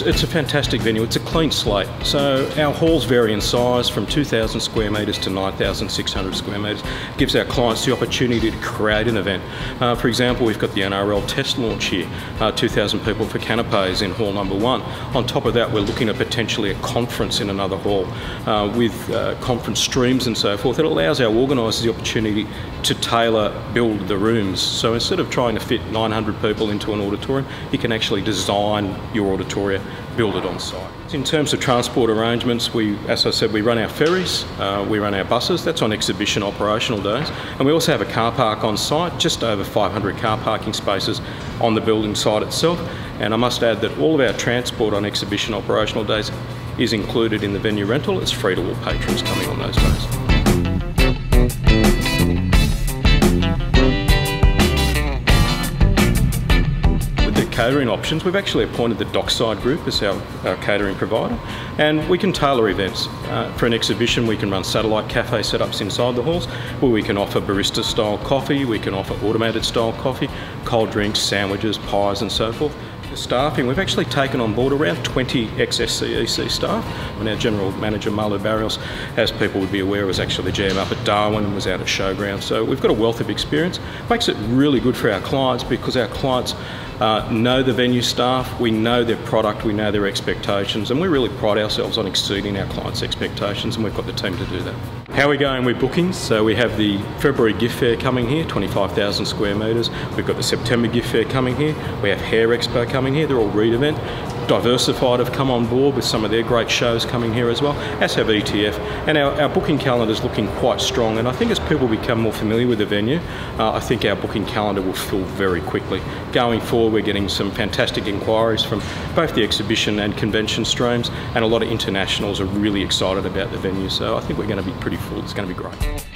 it's a fantastic venue. It's a clean slate. So our halls vary in size from 2,000 square metres to 9,600 square metres. It gives our clients the opportunity to create an event. For example, we've got the NRL Test launch here, 2,000 people for canapes in hall number 1. On top of that, we're looking at potentially a conference in another hall with conference streams and so forth. It allows our organisers the opportunity to tailor build the rooms. So instead of trying to fit 900 people into an auditorium, you can actually design your auditorium, build it on site. In terms of transport arrangements, as I said, we run our ferries, we run our buses. That's on exhibition operational days. And we also have a car park on site, just over 500 car parking spaces on the building site itself. And I must add that all of our transport on exhibition operational days is included in the venue rental. It's free to all patrons coming on those days. Catering options, we've actually appointed the Dockside Group as our catering provider, and we can tailor events. For an exhibition, we can run satellite cafe setups inside the halls where we can offer barista style coffee, we can offer automated style coffee, cold drinks, sandwiches, pies and so forth. The staffing, we've actually taken on board around 20 ex-SCEC staff, and our General Manager Marlo Barrios, as people would be aware, was actually the GM up at Darwin and was out at Showground. So we've got a wealth of experience. Makes it really good for our clients because our clients know the venue staff, we know their product, we know their expectations, and we really pride ourselves on exceeding our clients' expectations, and we've got the team to do that. How are we going with bookings? So we have the February gift fair coming here, 25,000 square metres. We've got the September gift fair coming here. We have Hair Expo coming here. They're all Reed event. Diversified have come on board with some of their great shows coming here as well, as have ETF. And our booking calendar is looking quite strong, and I think as people become more familiar with the venue, I think our booking calendar will fill very quickly. Going forward, we're getting some fantastic inquiries from both the exhibition and convention streams, and a lot of internationals are really excited about the venue, so I think we're going to be pretty full. It's going to be great.